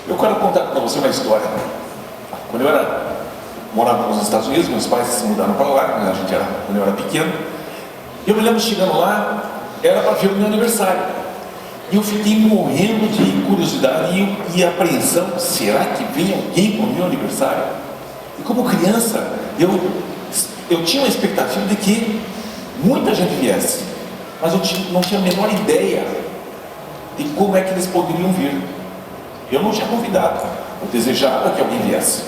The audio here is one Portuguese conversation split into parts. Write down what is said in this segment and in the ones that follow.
Eu quero contar para você uma história. Quando eu morava nos Estados Unidos, meus pais se mudaram para lá, quando eu era pequeno. Eu me lembro chegando lá, era para ver o meu aniversário. E eu fiquei morrendo de curiosidade e apreensão. Será que vem alguém para o meu aniversário? E como criança, eu tinha uma expectativa de que muita gente viesse. Mas eu não tinha a menor ideia de como é que eles poderiam vir. Eu não tinha convidado. Eu desejava que alguém viesse.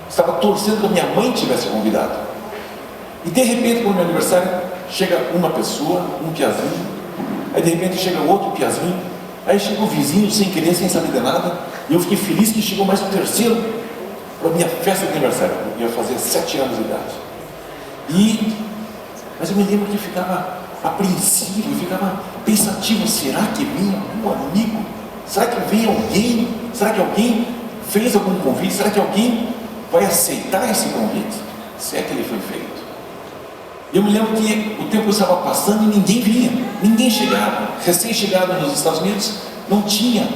Estava torcendo que a minha mãe tivesse convidado. E de repente, para o meu aniversário, chega uma pessoa, um piazinho. Aí de repente chega outro piazinho. Aí chega o vizinho, sem querer, sem saber de nada. E eu fiquei feliz que chegou mais um terceiro para a minha festa de aniversário. Eu ia fazer 7 anos de idade. Mas eu me lembro que eu ficava apreensivo, eu ficava pensativo. Será que vinha algum amigo? Será que vem alguém? Será que alguém fez algum convite? Será que alguém vai aceitar esse convite? Se é que ele foi feito. Eu me lembro que o tempo estava passando e ninguém vinha, ninguém chegava. Recém-chegado nos Estados Unidos, não tinha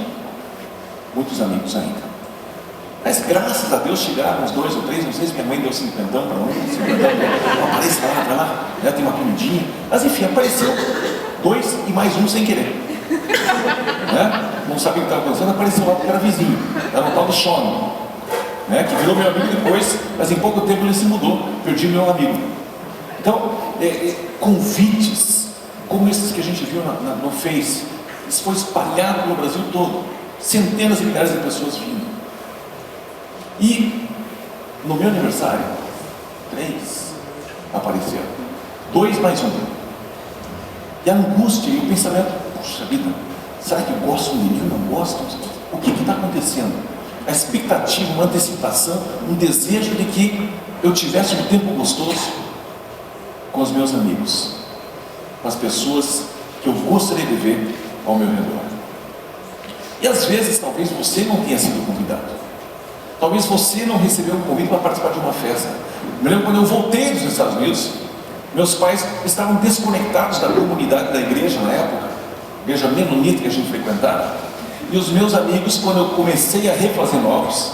muitos amigos ainda. Mas graças a Deus chegaram uns 2 ou 3, não sei se minha mãe deu 50 para um, 50 para aparece lá, para lá, né, tem uma comidinha. Mas enfim, apareceu 2 e mais um sem querer. Né? Não sabia o que estava acontecendo, apareceu lá porque era vizinho, era um tal do Sean, né, que virou meu amigo depois, mas em pouco tempo ele se mudou, perdi meu amigo. Então, convites como esses que a gente viu no Face, isso foi espalhado pelo Brasil todo, centenas e milhares de pessoas vindo. E no meu aniversário, 3 apareceram, 2 mais 1. E a angústia e o pensamento, puxa vida, será que eu gosto de mim? Não gosto? O que está acontecendo? A expectativa, uma antecipação, um desejo de que eu tivesse um tempo gostoso com os meus amigos, com as pessoas que eu gostaria de ver ao meu redor. E às vezes, talvez você não tenha sido convidado. Talvez você não recebeu um convite para participar de uma festa. Me lembro quando eu voltei dos Estados Unidos, meus pais estavam desconectados da comunidade da igreja na época, igreja menonita que a gente frequentava. E os meus amigos, quando eu comecei a refazer novos,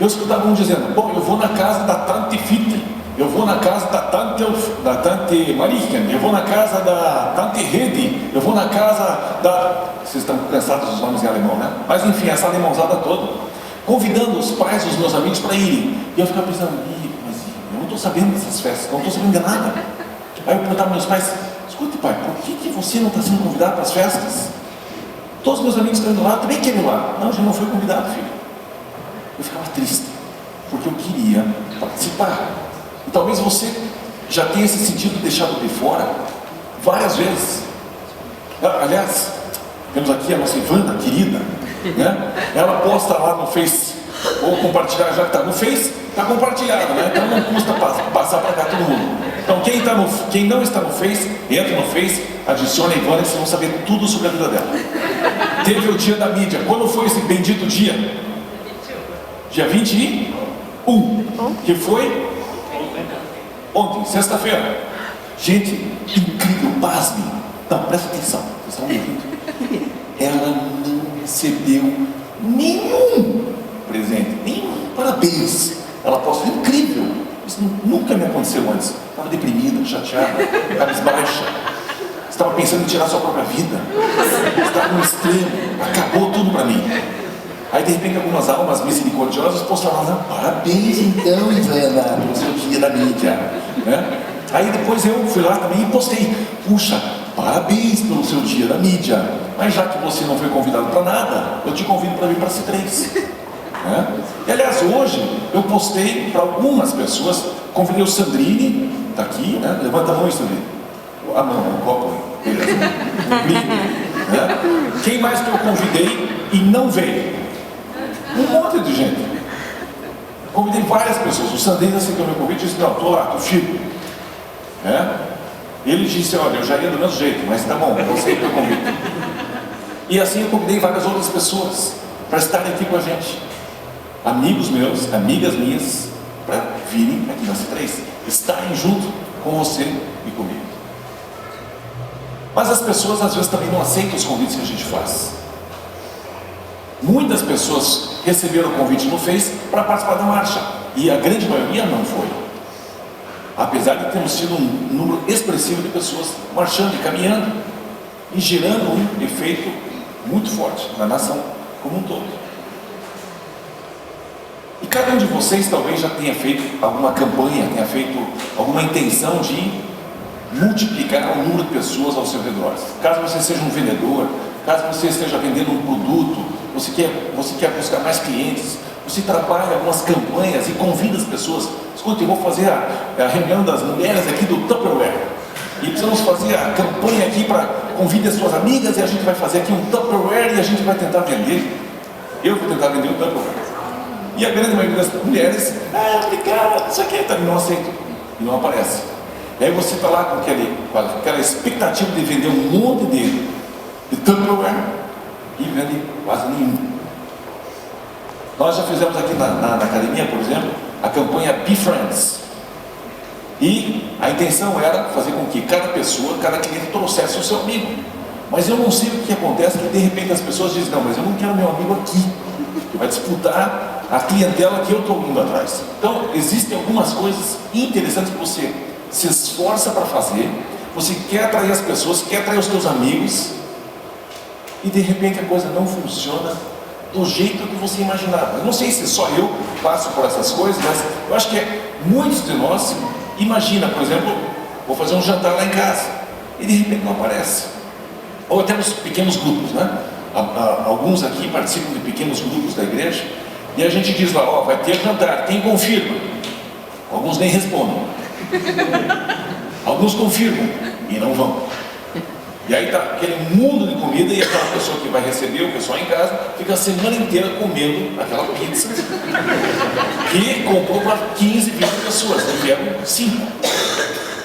eu escutava um dizendo: bom, eu vou na casa da Tante Fitre, eu vou na casa da Tante Marichen, eu vou na casa da Tante Rede, eu vou na casa da... Vocês estão cansados dos nomes em alemão, né? Mas enfim, essa alemãozada toda, convidando os pais dos meus amigos para irem. E eu ficava pensando: mas eu não estou sabendo dessas festas, não estou sabendo de nada. Aí eu perguntava aos meus pais: escute, pai, por que você não está sendo convidado para as festas? Todos os meus amigos estão indo lá, também querem ir lá. Não, já não foi convidado, filho. Eu ficava triste, porque eu queria participar. E talvez você já tenha esse sentido deixado de fora várias vezes. Aliás, temos aqui a nossa Ivana, querida, né? Ela posta lá no Face, ou compartilhar, já que está no Face, está compartilhado, né? Então não custa passar para cá todo mundo. Então quem não está no Face, entra no Face, adiciona a Ivana e vocês vão saber tudo sobre a vida dela. Teve o dia da mídia. Quando foi esse bendito dia? Dia 21, que foi ontem, sexta-feira. Gente, incrível, pasme. Não, presta atenção, vocês estão me ouvindo. Ela não recebeu nenhum presente, nenhum parabéns. Ela postou: incrível, isso nunca me aconteceu antes. Estava deprimida, chateada, cabisbaixa, estava pensando em tirar sua própria vida, estava no extremo, acabou tudo para mim. Aí de repente algumas almas misericordiosas postaram lá: parabéns então, Ivana, pelo seu dia da mídia, né? Aí depois eu fui lá também e postei: puxa, parabéns pelo seu dia da mídia, mas já que você não foi convidado para nada, eu te convido para vir para C3, né? E aliás, hoje eu postei para algumas pessoas, convidei o Sandrine, está aqui, né? Levanta a mão aí, Sandrine. Ah não, o copo, beleza. Né? Quem mais que eu convidei e não veio? Um monte de gente. Convidei várias pessoas. O Sandrine aceitou meu convite e disse: não, estou lá, estou firme. Ele disse: olha, eu já ia do mesmo jeito, mas tá bom, eu aceito o convite. E assim eu convidei várias outras pessoas para estarem aqui com a gente. Amigos meus, amigas minhas, para virem aqui na C3, estarem junto com você e comigo. Mas as pessoas às vezes também não aceitam os convites que a gente faz. Muitas pessoas receberam o convite no Face para participar da marcha, e a grande maioria não foi. Apesar de termos tido um número expressivo de pessoas marchando e caminhando, e gerando um efeito muito forte na nação como um todo. E cada um de vocês talvez já tenha feito alguma campanha, tenha feito alguma intenção de multiplicar o número de pessoas ao seu redor. Caso você seja um vendedor, caso você esteja vendendo um produto, você quer buscar mais clientes, você trabalha algumas campanhas e convida as pessoas. Escuta, eu vou fazer a reunião das mulheres aqui do Tupperware, e precisamos fazer a campanha aqui para convide as suas amigas, e a gente vai fazer aqui um Tupperware e a gente vai tentar vender. Eu vou tentar vender o Tupperware. E a grande maioria das mulheres, obrigada, isso aqui, não aceito, e não aparece. E aí você está lá com aquela expectativa de vender um monte de Tupperware e vende quase nenhum. Nós já fizemos aqui na academia, por exemplo, a campanha Be Friends. E a intenção era fazer com que cada pessoa, cada cliente trouxesse o seu amigo. Mas eu não sei o que acontece, que de repente as pessoas dizem, não, mas eu não quero meu amigo aqui, que vai disputar a clientela que eu estou indo atrás. Então, existem algumas coisas interessantes que você se esforça para fazer, você quer atrair as pessoas, quer atrair os seus amigos, e de repente a coisa não funciona do jeito que você imaginava. Eu não sei se só eu passo por essas coisas, mas eu acho que muitos de nós imagina, por exemplo, vou fazer um jantar lá em casa, e de repente não aparece. Ou temos pequenos grupos, né? Alguns aqui participam de pequenos grupos da igreja, e a gente diz lá, vai ter jantar, quem confirma? Alguns nem respondem. Alguns confirmam e não vão. E aí está aquele mundo de comida, e aquela pessoa que vai receber o pessoal em casa fica a semana inteira comendo aquela pizza que comprou para 15, 20 pessoas, não vieram 5.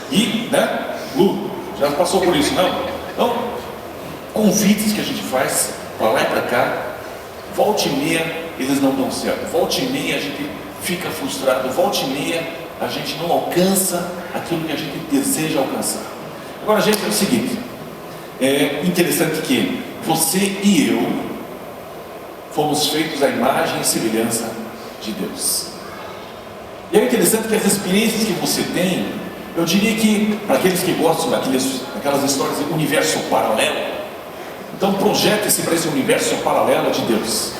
E, né, Lu, já passou por isso, não? Então, convites que a gente faz para lá e para cá, volta e meia eles não dão certo, volta e meia a gente fica frustrado, volta e meia a gente não alcança aquilo que a gente deseja alcançar. Agora, gente, é o seguinte, é interessante que você e eu fomos feitos à imagem e semelhança de Deus. E é interessante que as experiências que você tem, eu diria que, para aqueles que gostam daquelas histórias de universo paralelo, então projete-se para esse universo paralelo de Deus.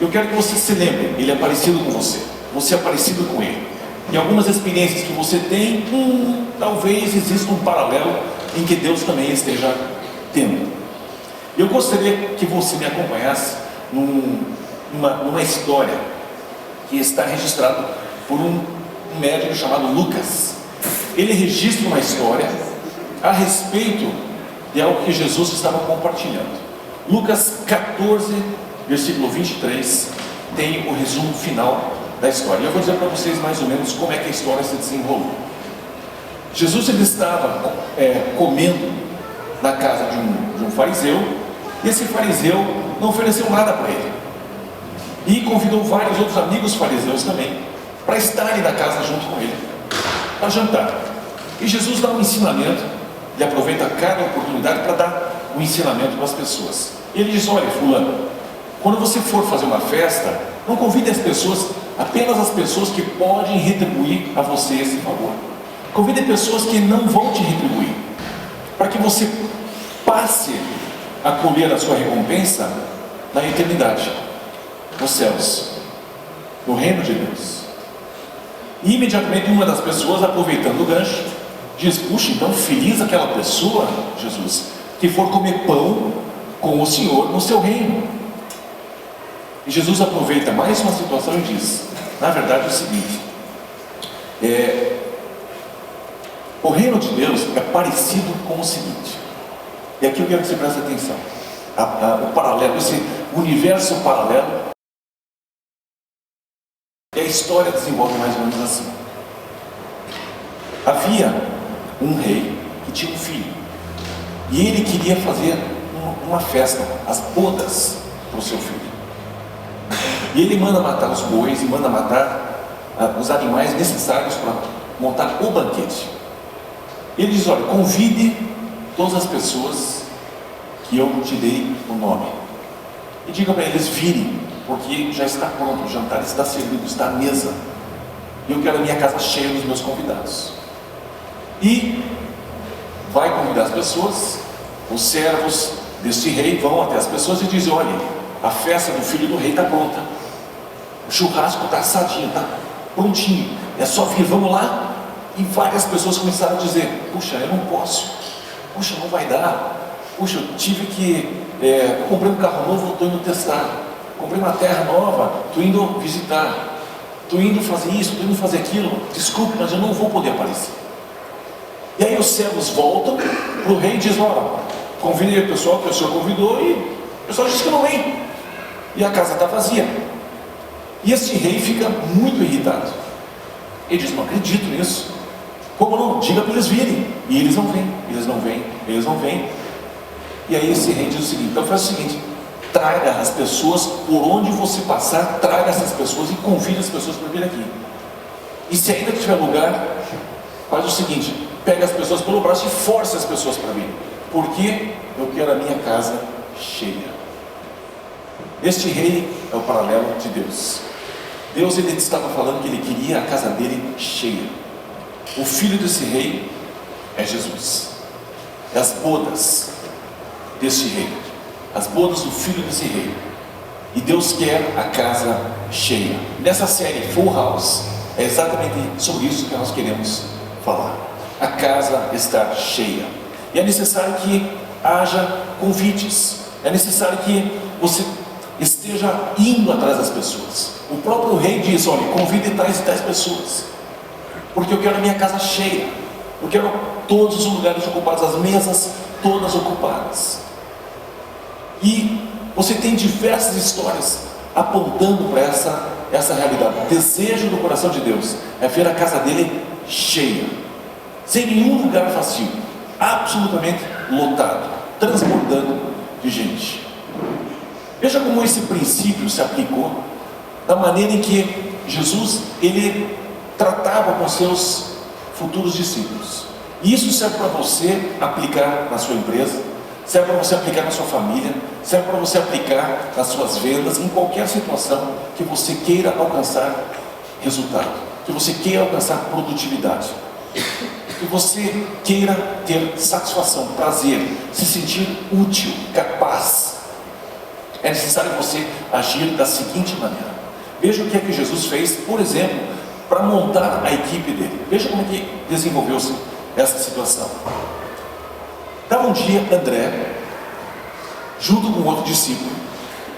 Eu quero que você se lembre, Ele é parecido com você, você é parecido com Ele. E algumas experiências que você tem, talvez exista um paralelo em que Deus também esteja tendo. Eu gostaria que você me acompanhasse numa história que está registrada por um médico chamado Lucas. Ele registra uma história a respeito de algo que Jesus estava compartilhando. Lucas 14, versículo 23, tem o resumo final da história. E eu vou dizer para vocês mais ou menos como é que a história se desenrolou. Jesus ele estava comendo na casa de um fariseu, e esse fariseu não ofereceu nada para ele. E convidou vários outros amigos fariseus também para estarem na casa junto com ele, para jantar. E Jesus dá um ensinamento, ele aproveita cada oportunidade para dar um ensinamento para as pessoas. Ele diz, olha, fulano, quando você for fazer uma festa, não convide as pessoas, apenas as pessoas que podem retribuir a você esse favor. Convide pessoas que não vão te retribuir, para que você passe a colher a sua recompensa na eternidade, nos céus, no reino de Deus. E imediatamente uma das pessoas, aproveitando o gancho, diz, puxa, então feliz aquela pessoa, Jesus, que for comer pão com o Senhor no seu reino. E Jesus aproveita mais uma situação e diz, na verdade é o seguinte, o reino de Deus é parecido com o seguinte, e aqui eu quero que você preste atenção, o paralelo, esse universo paralelo, e a história desenvolve mais ou menos assim. Havia um rei que tinha um filho, e ele queria fazer uma festa, as bodas para o seu filho. E ele manda matar os bois e manda matar os animais necessários para montar o banquete. Ele diz, olha, convide todas as pessoas que eu te dei o nome. e diga para eles virem, porque já está pronto, o jantar está servido, está à mesa, e eu quero a minha casa cheia dos meus convidados. E vai convidar as pessoas. Os servos deste rei vão até as pessoas e dizem: olha, a festa do filho do rei está pronta, o churrasco está assadinho, está prontinho, é só vir, vamos lá. E várias pessoas começaram a dizer: puxa, eu não posso, puxa, não vai dar, puxa, eu tive que, eu comprei um carro novo, estou indo testar, comprei uma terra nova, estou indo visitar, estou indo fazer isso, estou indo fazer aquilo, desculpe, mas eu não vou poder aparecer. E aí os servos voltam para o rei e dizem: olha, convide o pessoal que o senhor convidou, e o pessoal diz que não vem, e a casa está vazia. E esse rei fica muito irritado. Ele diz: não acredito nisso, como não? Diga para eles virem. E eles não vêm, eles não vêm, eles não vêm. E aí esse rei diz o seguinte: então faz o seguinte, traga as pessoas, por onde você passar, traga essas pessoas e convide as pessoas para vir aqui. E se ainda tiver lugar, faz o seguinte, pega as pessoas pelo braço e força as pessoas para vir, porque eu quero a minha casa cheia. Este rei é o paralelo de Deus. Deus, ele estava falando que ele queria a casa dele cheia. O filho desse rei é Jesus. É as bodas desse rei, as bodas do filho desse rei. E Deus quer a casa cheia. Nessa série Full House, é exatamente sobre isso que nós queremos falar. A casa está cheia. E é necessário que haja convites. É necessário que você esteja indo atrás das pessoas. O próprio rei diz: olha, convide tais e tais pessoas, porque eu quero a minha casa cheia, eu quero todos os lugares ocupados, as mesas todas ocupadas. E você tem diversas histórias apontando para essa realidade. O desejo do coração de Deus é ver a casa dele cheia, sem nenhum lugar vazio, absolutamente lotado, transbordando de gente. Veja como esse princípio se aplicou da maneira em que Jesus, ele tratava com seus futuros discípulos. E isso serve para você aplicar na sua empresa, serve para você aplicar na sua família, serve para você aplicar nas suas vendas, em qualquer situação que você queira alcançar resultado, que você queira alcançar produtividade, que você queira ter satisfação, prazer, se sentir útil, capaz. É necessário você agir da seguinte maneira. Veja o que é que Jesus fez, por exemplo, para montar a equipe dele. Veja como é que desenvolveu-se essa situação. Estava um dia André, junto com outro discípulo,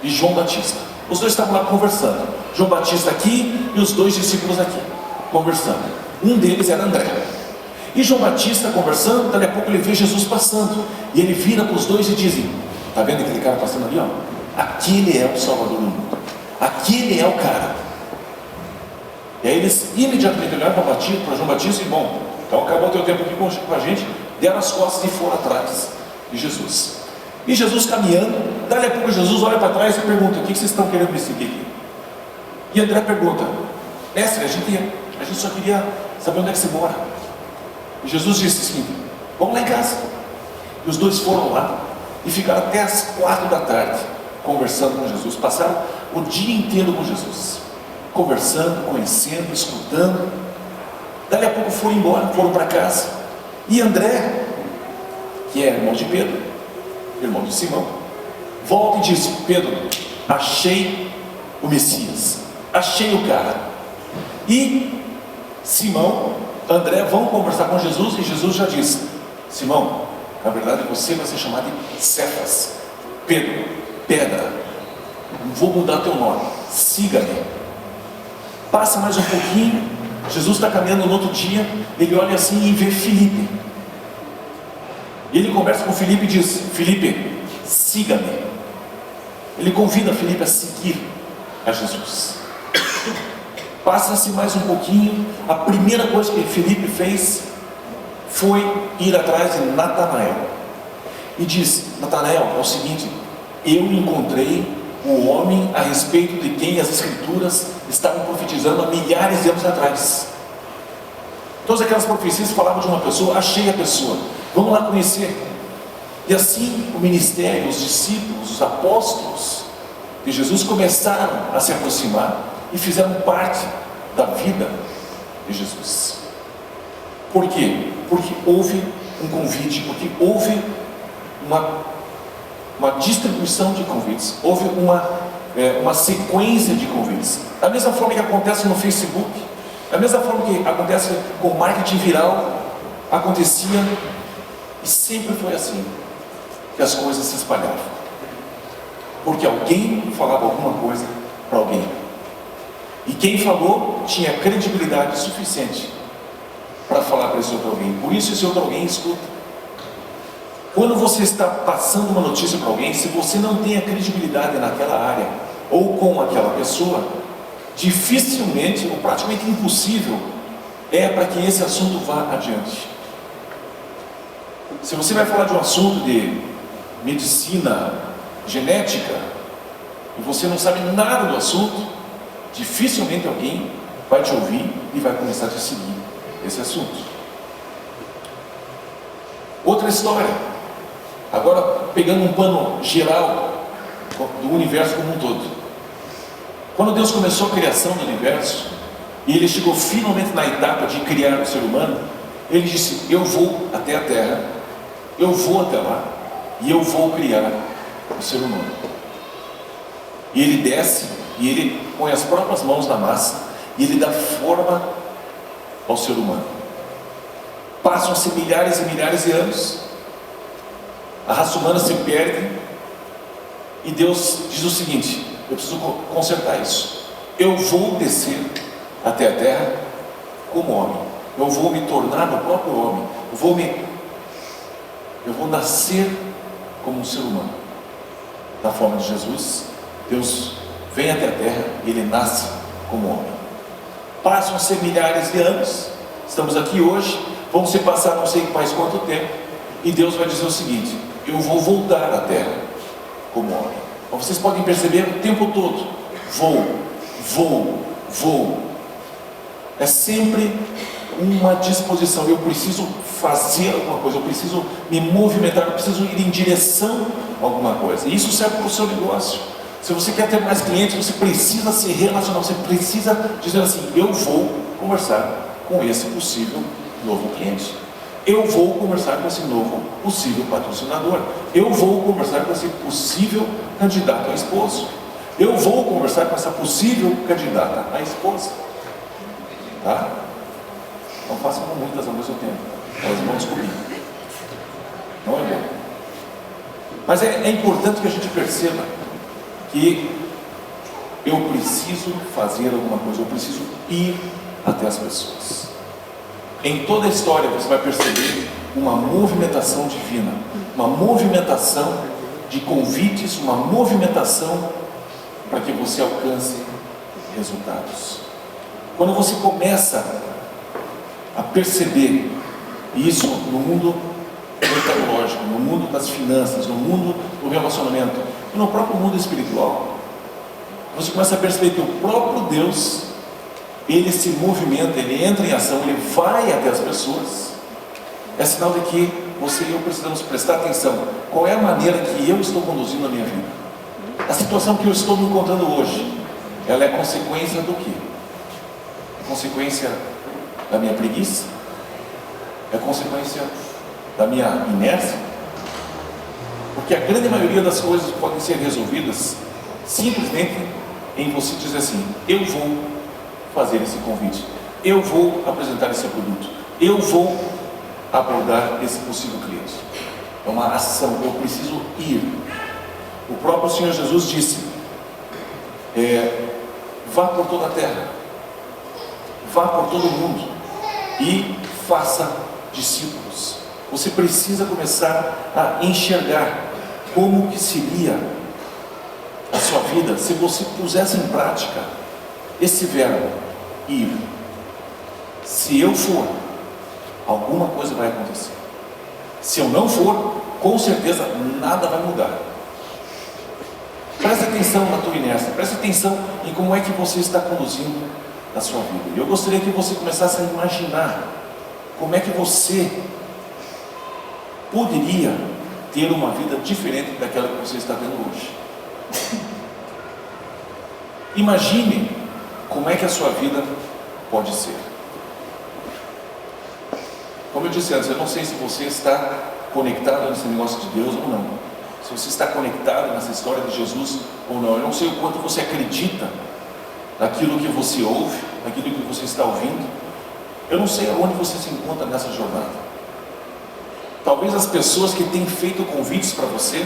e João Batista. Os dois estavam lá conversando. João Batista aqui e os dois discípulos aqui, conversando. Um deles era André. E João Batista conversando, daqui a pouco ele vê Jesus passando. E ele vira para os dois e diz: está vendo aquele cara passando ali? Ó? Aquele é o Salvador do mundo. Aquele é o cara. E aí eles imediatamente olharam para João Batista e: bom, então acabou o teu tempo aqui com a gente. Deram as costas e foram atrás de Jesus. E Jesus caminhando, dali a pouco Jesus olha para trás e pergunta: o que vocês estão querendo me seguir aqui? E André pergunta: mestre, a gente só queria saber onde é que você mora. E Jesus disse assim: vamos lá em casa. E os dois foram lá e ficaram até as 4 da tarde conversando com Jesus. Passaram o dia inteiro com Jesus, conversando, conhecendo, escutando. Dali a pouco foram embora, foram para casa. E André, que é irmão de Pedro, irmão de Simão, volta e diz: Pedro, achei o Messias, achei o cara. E Simão, André vão conversar com Jesus e Jesus já diz: Simão, na verdade você vai ser chamado de Cefas, Pedro, pedra. Vou mudar teu nome, siga-me. Passa mais um pouquinho, Jesus está caminhando no outro dia, ele olha assim e vê Filipe. E ele conversa com Filipe e diz: Filipe, siga-me. Ele convida Filipe a seguir a Jesus. Passa-se mais um pouquinho, a primeira coisa que Filipe fez foi ir atrás de Natanael. E diz: Natanael, é o seguinte, eu encontrei o homem a respeito de quem as Escrituras estavam profetizando há milhares de anos atrás. Todas aquelas profecias falavam de uma pessoa, achei a pessoa, vamos lá conhecer. E assim o ministério, os discípulos, os apóstolos de Jesus começaram a se aproximar e fizeram parte da vida de Jesus. Por quê? Porque houve um convite, porque houve uma distribuição de convites, houve uma sequência de convites. Da mesma forma que acontece no Facebook, da mesma forma que acontece com o marketing viral, acontecia, e sempre foi assim que as coisas se espalhavam. Porque alguém falava alguma coisa para alguém. E quem falou tinha credibilidade suficiente para falar para esse outro alguém. Por isso esse outro alguém escuta. Quando você está passando uma notícia para alguém, se você não tem a credibilidade naquela área, ou com aquela pessoa, dificilmente, ou praticamente impossível, é para que esse assunto vá adiante. Se você vai falar de um assunto de medicina genética, e você não sabe nada do assunto, dificilmente alguém vai te ouvir e vai começar a te seguir esse assunto. Outra história, agora pegando um pano geral do universo como um todo. Quando Deus começou a criação do universo, e Ele chegou finalmente na etapa de criar o ser humano, Ele disse: eu vou até a terra, eu vou até lá, e eu vou criar o ser humano. E Ele desce, e Ele põe as próprias mãos na massa, e Ele dá forma ao ser humano. Passam-se milhares e milhares de anos, a raça humana se perde, e Deus diz o seguinte: eu preciso consertar isso. Eu vou descer até a terra como homem, eu vou me tornar o próprio homem, eu vou nascer como um ser humano. Na forma de Jesus, Deus vem até a terra e Ele nasce como homem. Passam-se milhares de anos, estamos aqui hoje, vão se passar não sei mais quanto tempo, e Deus vai dizer o seguinte: eu vou voltar à terra como homem. Então vocês podem perceber o tempo todo: vou. É sempre uma disposição. Eu preciso fazer alguma coisa, eu preciso me movimentar, eu preciso ir em direção a alguma coisa. E isso serve para o seu negócio. Se você quer ter mais clientes, você precisa se relacionar, você precisa dizer assim: eu vou conversar com esse possível novo cliente, eu vou conversar com esse novo possível patrocinador, eu vou conversar com esse possível candidato a esposo, eu vou conversar com essa possível candidata a esposa. Tá? Não façam muitas ao mesmo tempo, elas vão descobrir. Não é bom. Mas é importante que a gente perceba que eu preciso fazer alguma coisa, eu preciso ir até as pessoas. Em toda a história você vai perceber uma movimentação divina, uma movimentação de convites, uma movimentação para que você alcance resultados. Quando você começa a perceber isso no mundo mercadológico, no mundo das finanças, no mundo do relacionamento e no próprio mundo espiritual, você começa a perceber que o próprio Deus, Ele se movimenta, Ele entra em ação, Ele vai até as pessoas. É sinal de que você e eu precisamos prestar atenção. Qual é a maneira que eu estou conduzindo a minha vida? A situação que eu estou me encontrando hoje, ela é consequência do quê? É consequência da minha preguiça? É consequência da minha inércia? Porque a grande maioria das coisas podem ser resolvidas simplesmente em você dizer assim: eu vou fazer esse convite, eu vou apresentar esse produto, eu vou abordar esse possível cliente. É uma ação, eu preciso ir. O próprio Senhor Jesus disse: vá por toda a terra, vá por todo o mundo e faça discípulos. Você precisa começar a enxergar como que seria a sua vida se você pusesse em prática esse verbo, ir. Se eu for, alguma coisa vai acontecer. Se eu não for, com certeza nada vai mudar. Preste atenção na tua inércia, preste atenção em como é que você está conduzindo a sua vida. E eu gostaria que você começasse a imaginar como é que você poderia ter uma vida diferente daquela que você está tendo hoje. Imagine como é que a sua vida pode ser. Como eu disse antes, eu não sei se você está conectado nesse negócio de Deus ou não. Se você está conectado nessa história de Jesus ou não. Eu não sei o quanto você acredita naquilo que você ouve, naquilo que você está ouvindo. Eu não sei aonde você se encontra nessa jornada. Talvez as pessoas que têm feito convites para você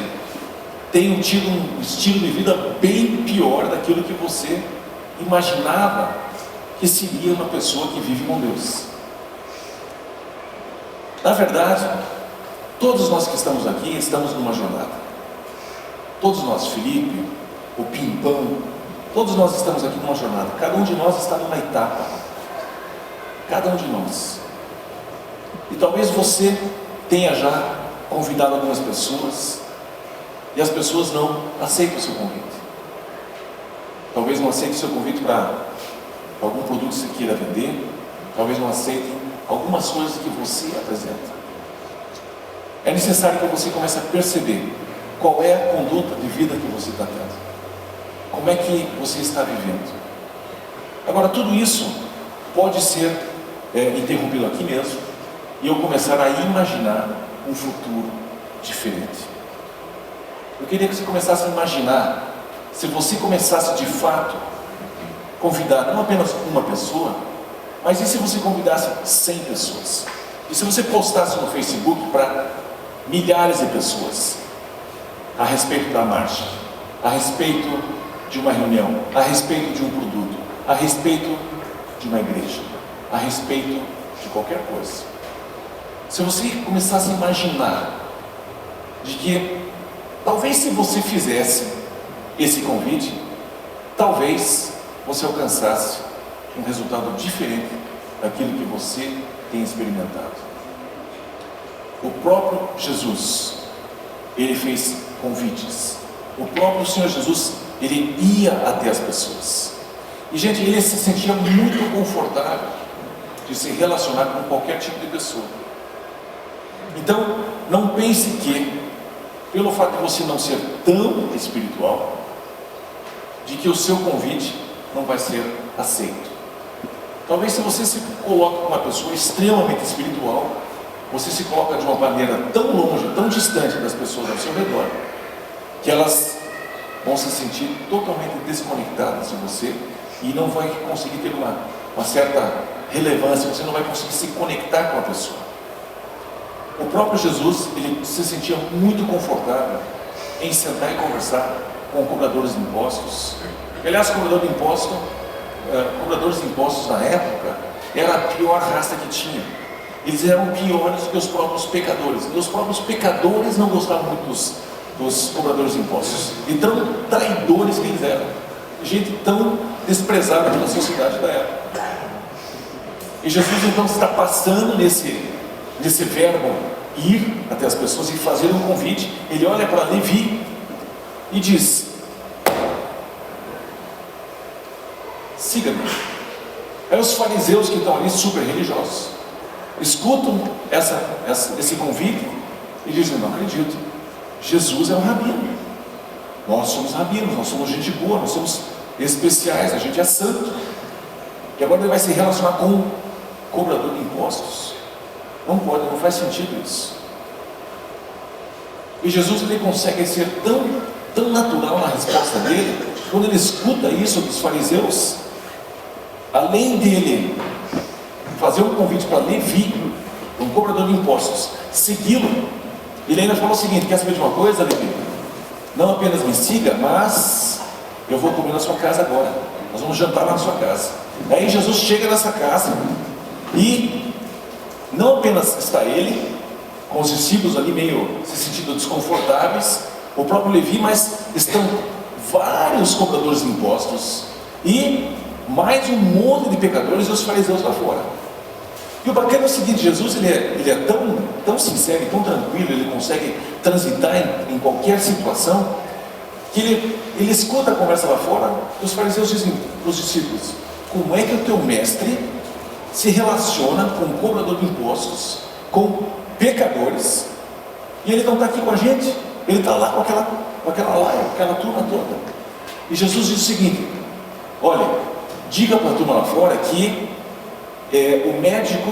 tenham tido um estilo de vida bem pior daquilo que você imaginava que seria uma pessoa que vive com Deus. Na verdade, todos nós que estamos aqui estamos numa jornada. Todos nós, Felipe, o Pimpão, todos nós estamos aqui numa jornada. Cada um de nós está numa etapa. Cada um de nós. E talvez você tenha já convidado algumas pessoas e as pessoas não aceitam o seu convite. Talvez não aceitem o seu convite para algum produto que você queira vender. Talvez não aceitem algumas coisas que você apresenta. É necessário que você comece a perceber qual é a conduta de vida que você está tendo. Como é que você está vivendo. Agora, tudo isso pode ser interrompido aqui mesmo e eu começar a imaginar um futuro diferente. Eu queria que você começasse a imaginar, se você começasse de fato convidar não apenas uma pessoa, mas e se você convidasse 100 pessoas? E se você postasse no Facebook para milhares de pessoas a respeito da marcha, a respeito de uma reunião, a respeito de um produto, a respeito de uma igreja, a respeito de qualquer coisa? Se você começasse a imaginar de que talvez se você fizesse esse convite, talvez você alcançasse um resultado diferente daquilo que você tem experimentado. O próprio Jesus, ele fez convites. O próprio Senhor Jesus, ele ia até as pessoas. E gente, ele se sentia muito confortável de se relacionar com qualquer tipo de pessoa. Então, não pense que, pelo fato de você não ser tão espiritual, de que o seu convite não vai ser aceito. Talvez se você se coloca com uma pessoa extremamente espiritual, você se coloca de uma maneira tão longe, tão distante das pessoas ao seu redor, que elas vão se sentir totalmente desconectadas de você e não vai conseguir ter uma certa relevância, você não vai conseguir se conectar com a pessoa. O próprio Jesus, ele se sentia muito confortável em sentar e conversar com cobradores de impostos. Aliás, cobradores de impostos na época era a pior raça que tinha. Eles eram piores que os próprios pecadores. E os próprios pecadores não gostavam muito dos cobradores de impostos. E tão traidores que eles eram. Gente tão desprezada pela sociedade da época. E Jesus então está passando nesse verbo ir até as pessoas e fazer um convite. Ele olha para Levi e diz: siga-me. Aí os fariseus que estão ali, super religiosos, escutam esse convite e dizem: não acredito, Jesus é um rabino, nós somos rabinos, nós somos gente boa, nós somos especiais, a gente é santo, e agora ele vai se relacionar com um cobrador de impostos? Não pode, não faz sentido isso. E Jesus, ele consegue ser tão natural na resposta dele, quando ele escuta isso dos fariseus, além dele fazer um convite para Levi, um cobrador de impostos, segui-lo, ele ainda falou o seguinte: quer saber de uma coisa, Levi? Não apenas me siga, mas eu vou comer na sua casa agora, nós vamos jantar lá na sua casa. Aí Jesus chega nessa casa e não apenas está ele com os discípulos ali meio se sentindo desconfortáveis, o próprio Levi, mas estão vários cobradores de impostos e mais um monte de pecadores e os fariseus lá fora. E o bacana é o seguinte: Jesus ele é tão sincero e tão tranquilo, ele consegue transitar em qualquer situação, que ele escuta a conversa lá fora. Os fariseus dizem para os discípulos: como é que o teu mestre se relaciona com um cobrador de impostos, com pecadores, e ele não está aqui com a gente? Ele está lá com aquela turma toda. E Jesus diz o seguinte: olha, diga para a turma lá fora que o médico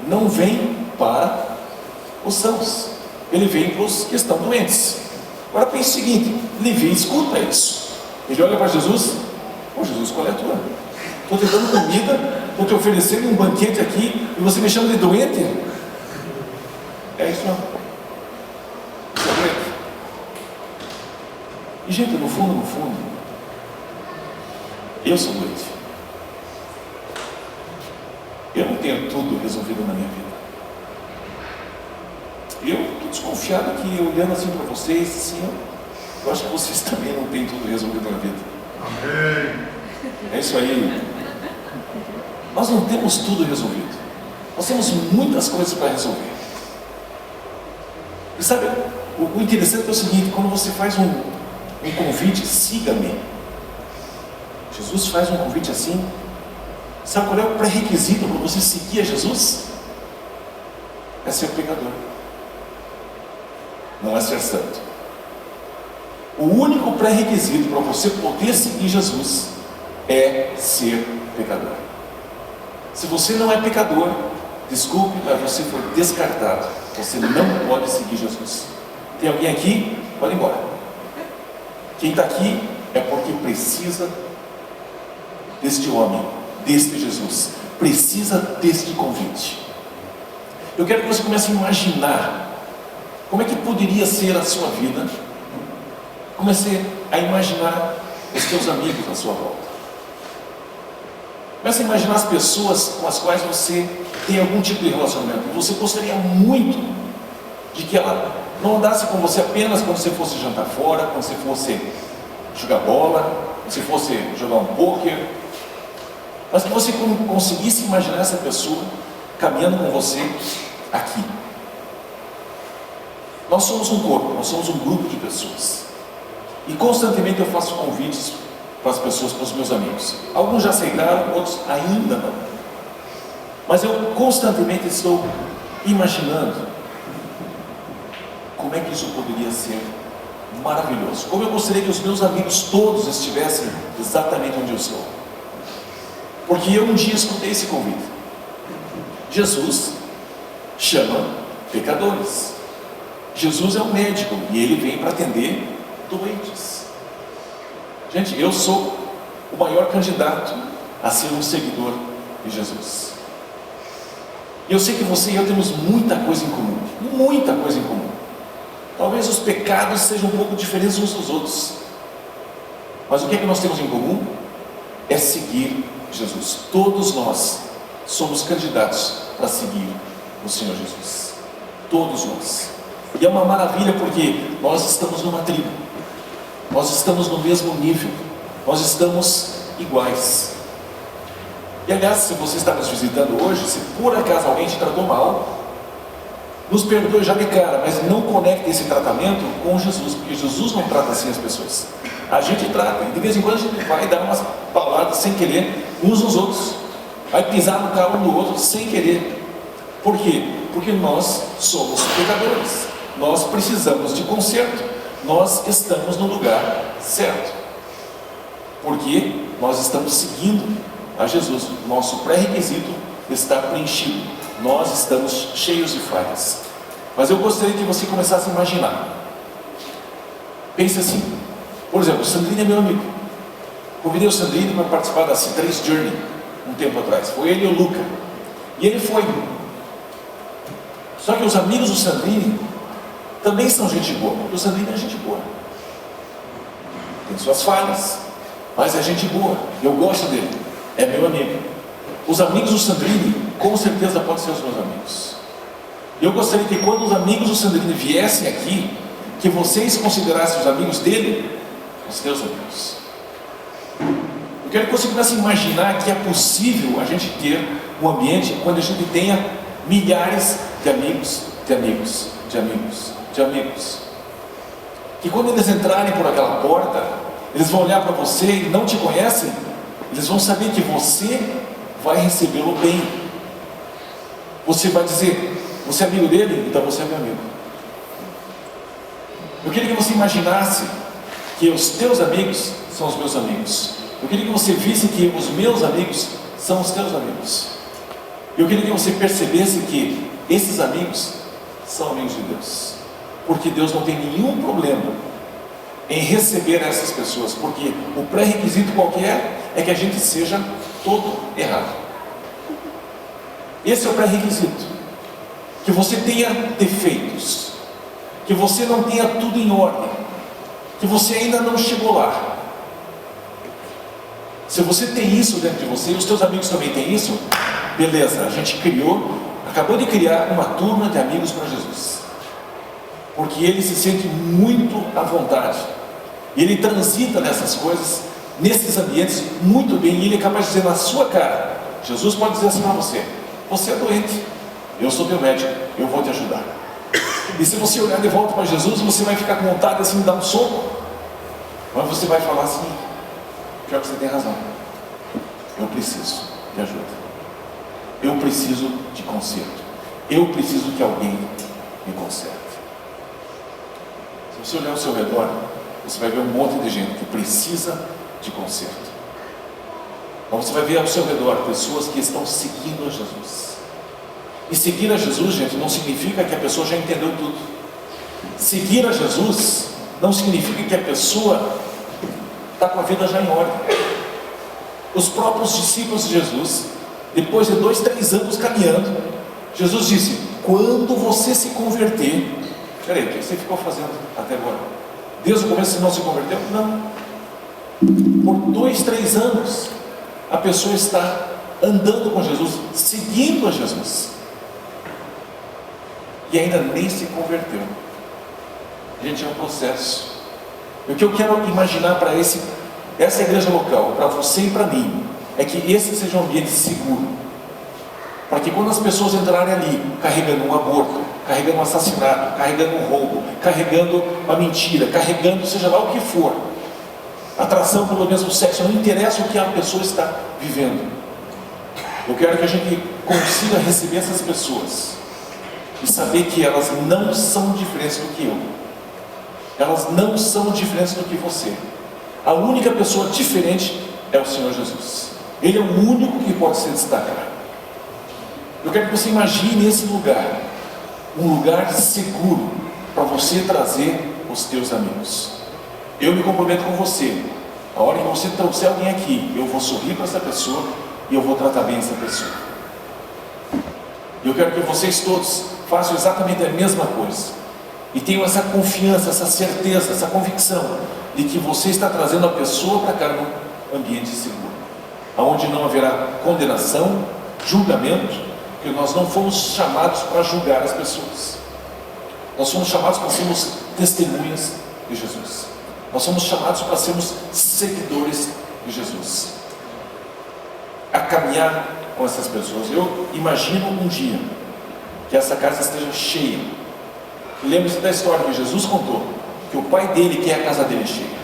não vem para os sãos, ele vem para os que estão doentes. Agora pense o seguinte, Levi escuta isso, ele olha para Jesus, Jesus, qual é a tua? Estou te dando comida, estou te oferecendo um banquete aqui, e você me chama de doente? É isso não. Isso é doente. E gente, no fundo, eu sou doente. Eu não tenho tudo resolvido na minha vida. Eu estou desconfiado que, olhando assim para vocês, assim, eu acho que vocês também não têm tudo resolvido na vida. Amém. É isso aí. Nós não temos tudo resolvido. Nós temos muitas coisas para resolver. E sabe, o interessante é o seguinte, quando você faz um convite, siga-me. Jesus faz um convite assim. Sabe qual é o pré-requisito para você seguir a Jesus? É ser pecador. Não é ser santo. O único pré-requisito para você poder seguir Jesus é ser pecador. Se você não é pecador, desculpe, mas você foi descartado. Você não pode seguir Jesus. Tem alguém aqui? Pode ir embora. Quem está aqui é porque precisa deste homem, deste Jesus. Precisa deste convite. Eu quero que você comece a imaginar como é que poderia ser a sua vida. Comece a imaginar os teus amigos à sua volta. Comece a imaginar as pessoas com as quais você tem algum tipo de relacionamento. Você gostaria muito de que ela não andasse com você apenas quando você fosse jantar fora, quando você fosse jogar bola, quando você fosse jogar um pôquer, mas que você conseguisse imaginar essa pessoa caminhando com você aqui. Nós somos um corpo, nós somos um grupo de pessoas. E constantemente eu faço convites para as pessoas, para os meus amigos. Alguns já aceitaram, outros ainda não. Mas eu constantemente estou imaginando como é que isso poderia ser maravilhoso. Como eu gostaria que os meus amigos todos estivessem exatamente onde eu estou. Porque eu um dia escutei esse convite. Jesus chama pecadores. Jesus é um médico e ele vem para atender doentes. Gente, eu sou o maior candidato a ser um seguidor de Jesus. E eu sei que você e eu temos muita coisa em comum. Muita coisa em comum. Talvez os pecados sejam um pouco diferentes uns dos outros. Mas o que é que nós temos em comum? É seguir Jesus. Todos nós somos candidatos para seguir o Senhor Jesus. Todos nós. E é uma maravilha porque nós estamos numa tribo. Nós estamos no mesmo nível. Nós estamos iguais. E aliás, se você está nos visitando hoje, se por acaso alguém te tratou mal, nos perdoe já de cara, mas não conecte esse tratamento com Jesus, porque Jesus não trata assim as pessoas. A gente trata, e de vez em quando a gente vai dar umas pauladas sem querer uns nos outros, vai pisar no carro um do outro sem querer. Por quê? Porque nós somos pecadores, nós precisamos de conserto, nós estamos no lugar certo, porque nós estamos seguindo a Jesus. Nosso pré-requisito está preenchido, nós estamos cheios de falhas. Mas eu gostaria que você começasse a imaginar. Pense assim, por exemplo, o Sandrine é meu amigo. Convidei o Sandrine para participar da C3 Journey um tempo atrás. Foi ele e o Luca. E ele foi. Só que os amigos do Sandrine também são gente boa. Porque o Sandrine é gente boa. Tem suas falhas, mas é gente boa. Eu gosto dele. É meu amigo. Os amigos do Sandrine, com certeza, podem ser os meus amigos. E eu gostaria que quando os amigos do Sandrine viessem aqui, que vocês considerassem os amigos dele os teus amigos. Eu quero que você comece a imaginar que é possível a gente ter um ambiente onde a gente tenha milhares de amigos, de amigos, de amigos, de amigos. Que quando eles entrarem por aquela porta, eles vão olhar para você e não te conhecem, eles vão saber que você vai recebê-lo bem. Você vai dizer, você é amigo dele? Então você é meu amigo. Eu queria que você imaginasse que os teus amigos são os meus amigos Eu queria que você visse que os meus amigos são os teus amigos. Eu queria que você percebesse que esses amigos são amigos de Deus, porque Deus não tem nenhum problema em receber essas pessoas, porque o pré-requisito qualquer é que a gente seja todo errado. Esse é o pré-requisito, que você tenha defeitos, que você não tenha tudo em ordem, que você ainda não chegou lá. Se você tem isso dentro de você, e os teus amigos também têm isso, beleza, a gente acabou de criar uma turma de amigos para Jesus, porque ele se sente muito à vontade, e ele transita nessas coisas, nesses ambientes, muito bem, e ele é capaz de dizer na sua cara, Jesus pode dizer assim para você: você é doente, eu sou teu médico, eu vou te ajudar. E se você olhar de volta para Jesus, você vai ficar com vontade assim de dar um soco, mas você vai falar assim: pior que você tem razão, eu preciso de ajuda, eu preciso de conserto, eu preciso que alguém me conserte. Se você olhar ao seu redor, você vai ver um monte de gente que precisa de conserto. Mas você vai ver ao seu redor pessoas que estão seguindo a Jesus. E seguir a Jesus, gente, não significa que a pessoa já entendeu tudo. Seguir a Jesus não significa que a pessoa está com a vida já em ordem. Os próprios discípulos de Jesus, depois de 2, 3 anos caminhando, Jesus disse: quando você se converter, peraí, o que você ficou fazendo até agora? Desde o começo você não se converteu? Não. Por 2, 3 anos, a pessoa está andando com Jesus, seguindo a Jesus, e ainda nem se converteu. Gente, é um processo. O que eu quero imaginar para essa igreja local, para você e para mim, é que esse seja um ambiente seguro, para que quando as pessoas entrarem ali carregando um aborto, carregando um assassinato, carregando um roubo, carregando uma mentira, carregando seja lá o que for, atração pelo mesmo sexo, não interessa o que a pessoa está vivendo, eu quero que a gente consiga receber essas pessoas e saber que elas não são diferentes do que eu, elas não são diferentes do que você. A única pessoa diferente é o Senhor Jesus. Ele é o único que pode se destacar. Eu quero que você imagine esse lugar, um lugar seguro para você trazer os teus amigos. Eu me comprometo com você, a hora que você trouxer alguém aqui, eu vou sorrir para essa pessoa e eu vou tratar bem essa pessoa. Eu quero que vocês todos façam exatamente a mesma coisa e tenham essa confiança, essa certeza, essa convicção de que você está trazendo a pessoa para cá num ambiente seguro, onde não haverá condenação, julgamento, porque nós não fomos chamados para julgar as pessoas, nós fomos chamados para sermos testemunhas de Jesus, nós somos chamados para sermos seguidores de Jesus, a caminhar com essas pessoas. Eu imagino um dia que essa casa esteja cheia. Lembre-se da história que Jesus contou, que o pai dele quer a casa dele cheia.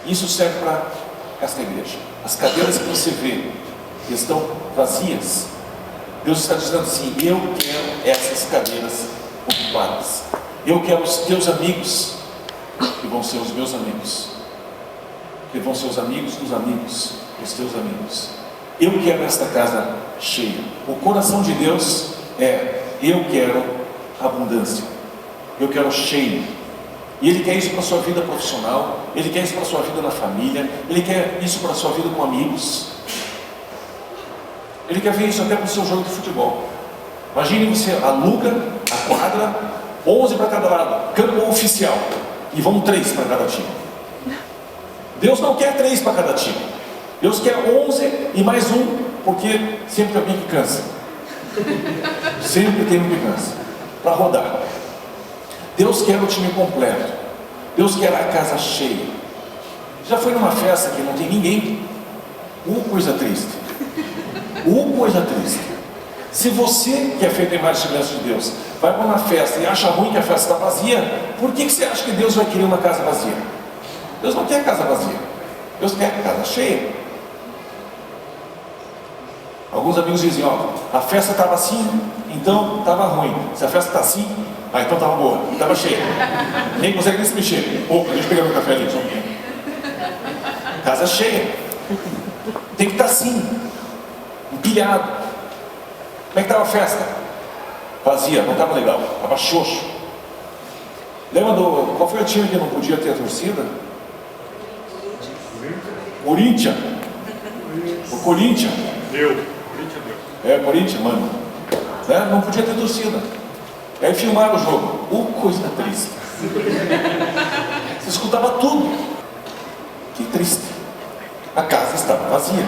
Isso serve para esta igreja. As cadeiras que você vê que estão vazias, Deus está dizendo assim: eu quero essas cadeiras ocupadas, eu quero os teus amigos, que vão ser os meus amigos, que vão ser os amigos dos amigos, os teus amigos. Eu quero esta casa cheia. O coração de Deus é: eu quero abundância, eu quero cheio. E Ele quer isso para a sua vida profissional, Ele quer isso para a sua vida na família, Ele quer isso para a sua vida com amigos, Ele quer ver isso até para o seu jogo de futebol. Imagine você aluga a quadra, 11 para cada lado, campo oficial, e vão 3 para cada time. Deus não quer 3 para cada time, Deus quer 11 e mais um, porque sempre tem alguém que cansa, sempre tem um que cansa para rodar. Deus quer o time completo, Deus quer a casa cheia. Já foi numa festa que não tem ninguém? Coisa triste, coisa triste. Se você que é feito em imagem e semelhança de Deus, vai para uma festa e acha ruim que a festa está vazia, por que você acha que Deus vai querer uma casa vazia? Deus não quer casa vazia, Deus quer a casa cheia. Alguns amigos dizem: a festa estava assim, então estava ruim. Se a festa está assim, então estava boa, estava cheia. Nem consegue nem se mexer. Deixa eu pegar meu café ali, só um pouquinho. Casa cheia. Tem que estar assim, empilhado. Como é que estava a festa? Vazia, não estava legal, estava xoxo. Lembra qual foi o time que não podia ter a torcida? Corinthians. O Corinthians. Corinthians, mano. Né? Não podia ter torcida. Aí filmaram o jogo. Coisa triste. Você escutava tudo. Que triste. A casa estava vazia.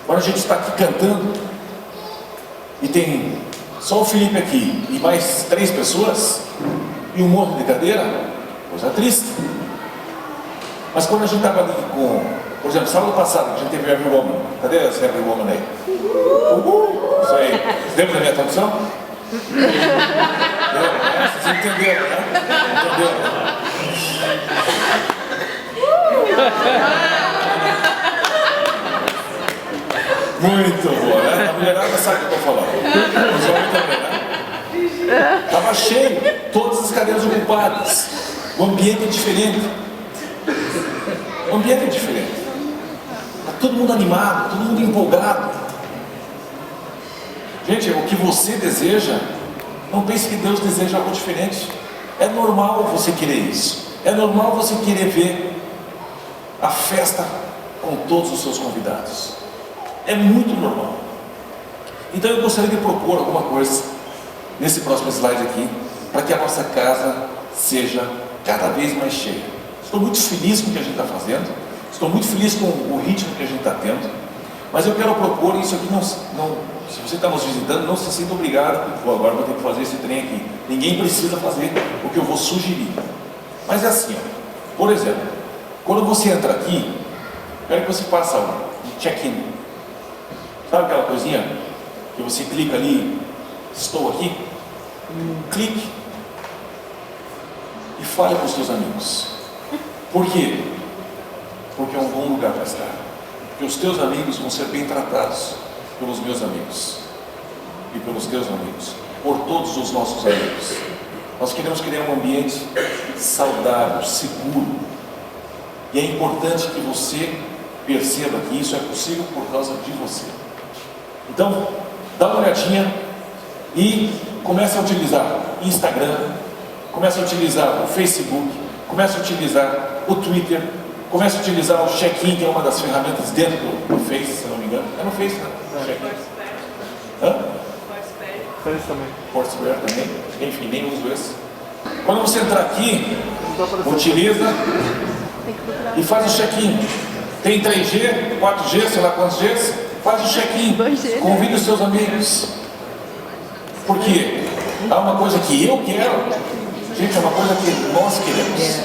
Agora a gente está aqui cantando e tem só o Felipe aqui e mais 3 pessoas e um monte de cadeira. Coisa triste. Mas quando a gente estava ali com, por exemplo, sábado passado, que a gente teve Every Woman. Cadê essa Every Woman aí? Isso aí. Lembra da minha tradução? Vocês entenderam, né? Entenderam? Muito boa, né? A mulherada sabe o que eu estou falando. Os homens também, né? Estava cheio, todas as cadeiras ocupadas. O ambiente é diferente. O ambiente é diferente. Está todo mundo animado, todo mundo empolgado. Gente, o que você deseja, não pense que Deus deseja algo diferente. É normal você querer isso. É normal você querer ver a festa com todos os seus convidados. É muito normal. Então eu gostaria de propor alguma coisa nesse próximo slide aqui, para que a nossa casa seja cada vez mais cheia. Estou muito feliz com o que a gente está fazendo, estou muito feliz com o ritmo que a gente está tendo, mas eu quero propor isso aqui, se você está nos visitando, não se sinta obrigado, agora vou ter que fazer esse trem aqui. Ninguém precisa fazer o que eu vou sugerir. Mas é assim, ó. Por exemplo, quando você entra aqui, quero que você faça um check-in. Sabe aquela coisinha que você clica ali, estou aqui? Clique e fale com os seus amigos. Por quê? Porque é um bom lugar para estar. Porque os teus amigos vão ser bem tratados pelos meus amigos e pelos teus amigos, por todos os nossos amigos. Nós queremos criar um ambiente saudável, seguro. E é importante que você perceba que isso é possível por causa de você. Então, dá uma olhadinha e comece a utilizar o Instagram, comece a utilizar o Facebook, comece a utilizar o Twitter, comece a utilizar o check-in, que é uma das ferramentas dentro do Face, se não me engano. É no Face, né? Face também. Foursquare também. Enfim, nem uso esse. Quando você entrar aqui, utiliza e faz o check-in. Tem 3G, 4G, sei lá quantos Gs, faz o check-in. Convide os seus amigos. Por quê? Há uma coisa que eu quero, gente, é uma coisa que nós queremos.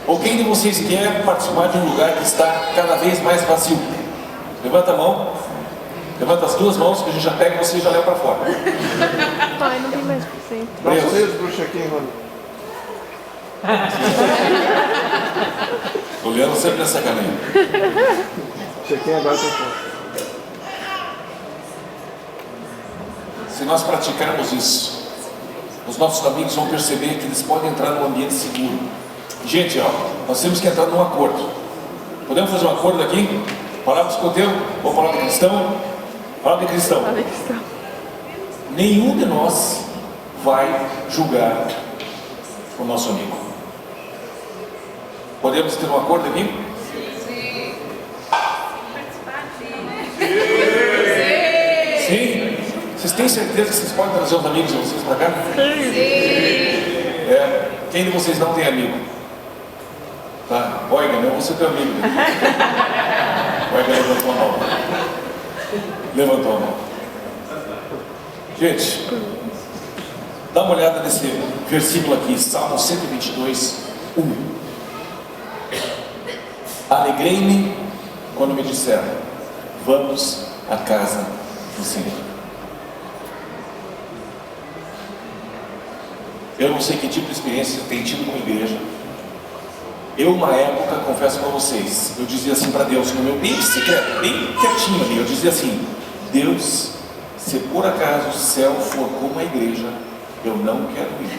Ou quem de vocês quer participar de um lugar que está cada vez mais vazio? Levanta a mão. Levanta as 2 mãos que a gente já pega e você já leva para fora. Pai, não tem mais %. Dá um dedo pro check-in, Rony. Olhando sempre nessa caminho. Check-in agora tem foto. Se nós praticarmos isso, os nossos amigos vão perceber que eles podem entrar num ambiente seguro. Gente, ó, nós temos que entrar num acordo. Podemos fazer um acordo aqui? Palavra de escoteiro ou palavra de cristão? Palavra de cristão. Nenhum de nós vai julgar o nosso amigo. Podemos ter um acordo aqui? Sim. Sim? Vocês têm certeza que vocês podem trazer os amigos de vocês para cá? Sim. Quem de vocês não tem amigo? Tá? Oiga, eu vou ser teu amigo. Oiga, levantou a mão. Levantou a mão. Gente, dá uma olhada nesse versículo aqui, Salmo 122, 1. Alegrei-me quando me disseram: vamos à casa do Senhor. Eu não sei que tipo de experiência você tem tido com a igreja. Eu, uma época, confesso para vocês, eu dizia assim para Deus, no meu bem secreto, bem quietinho ali, eu dizia assim: Deus, se por acaso o céu for como a igreja, eu não quero ir.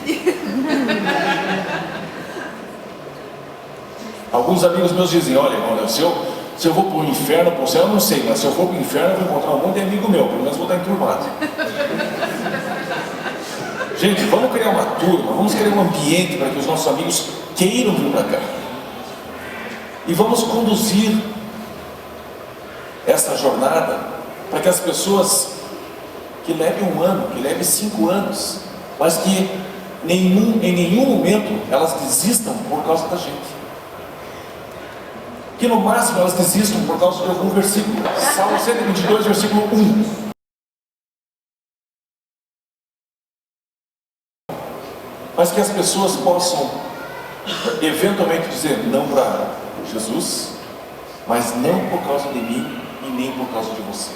Alguns amigos meus dizem, olha, irmão, se eu vou para o inferno, para o céu, eu não sei, mas se eu for para o inferno, eu vou encontrar um monte de amigo meu, pelo menos vou estar enturmado. Gente, vamos criar uma turma, vamos criar um ambiente para que os nossos amigos queiram vir para cá. E vamos conduzir essa jornada para que as pessoas que levem 1 ano, que levem 5 anos, mas que em nenhum momento elas desistam por causa da gente. Que no máximo elas desistam por causa de algum versículo. Salmo 122, versículo 1. Mas que as pessoas possam eventualmente dizer não para Jesus, mas não por causa de mim e nem por causa de você.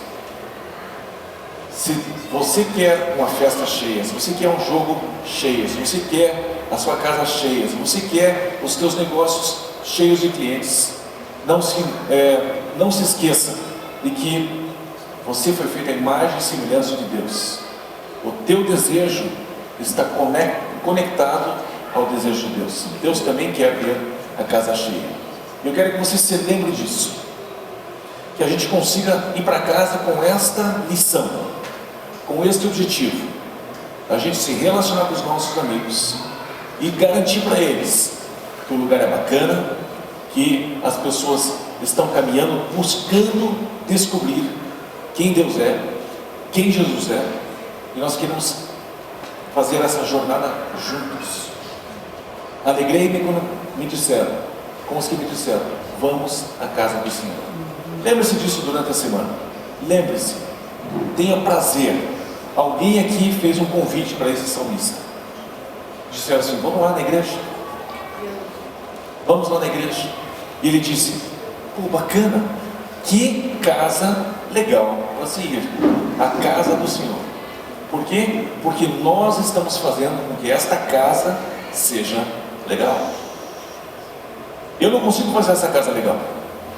Se você quer uma festa cheia, se você quer um jogo cheio, se você quer a sua casa cheia, se você quer os seus negócios cheios de clientes, não se esqueça de que você foi feito à imagem e semelhança de Deus. O teu desejo está conectado ao desejo de Deus. Deus também quer ver a casa cheia. Eu quero que você se lembre disso, que a gente consiga ir para casa com esta lição, com este objetivo, a gente se relacionar com os nossos amigos e garantir para eles que o lugar é bacana, que as pessoas estão caminhando, buscando descobrir quem Deus é, quem Jesus é, e nós queremos fazer essa jornada juntos. Alegrei-me quando me disseram, com os que me disseram, vamos à casa do Senhor. Lembre-se disso durante a semana. Lembre-se, tenha prazer. Alguém aqui fez um convite para esse salmista. Disseram assim, vamos lá na igreja. Vamos lá na igreja. E ele disse, pô, bacana, que casa legal para se ir, a casa do Senhor. Por quê? Porque nós estamos fazendo com que esta casa seja legal. Eu não consigo fazer essa casa legal,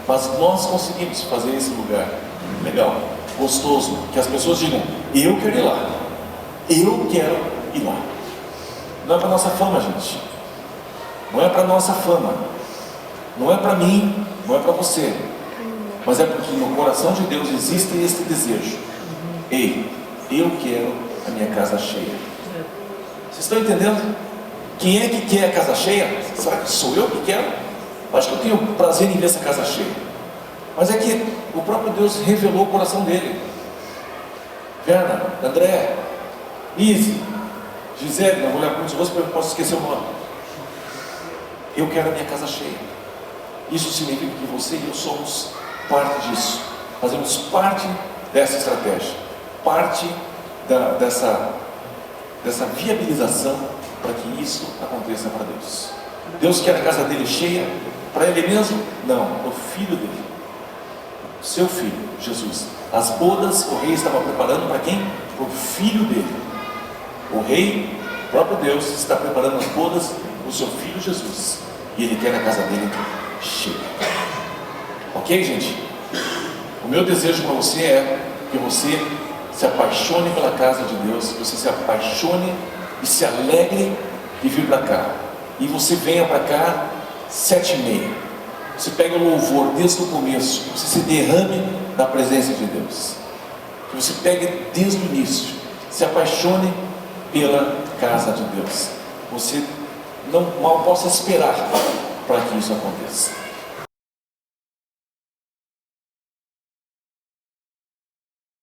mas nós conseguimos fazer esse lugar legal, gostoso, que as pessoas digam, eu quero ir lá, eu quero ir lá. Não é para nossa fama, gente, não é para nossa fama, não é para mim, não é para você, mas é porque no coração de Deus existe esse desejo. Ei, eu quero a minha casa cheia. Vocês estão entendendo? Quem é que quer a casa cheia? Será que sou eu que quero? Acho que eu tenho prazer em ver essa casa cheia, mas é que o próprio Deus revelou o coração dele. Werner, André, Izzy, Gisele, não vou olhar para muitos rostos porque eu posso esquecer o nome. Eu quero a minha casa cheia. Isso significa que você e eu somos parte disso, fazemos parte dessa estratégia, parte dessa viabilização para que isso aconteça para Deus. Deus quer a casa dele cheia para ele mesmo? Não, o filho dele, seu filho, Jesus. As bodas o rei estava preparando para quem? Para o filho dele. O rei, o próprio Deus, está preparando as bodas para o seu filho Jesus, e ele quer a casa dele cheia. Ok, gente? O meu desejo para você é que você se apaixone pela casa de Deus, que você se apaixone e se alegre de vir para cá, e você venha para cá 7h30, você pega o louvor desde o começo, você se derrame na presença de Deus, que você pegue desde o início, se apaixone pela casa de Deus, você não mal possa esperar para que isso aconteça.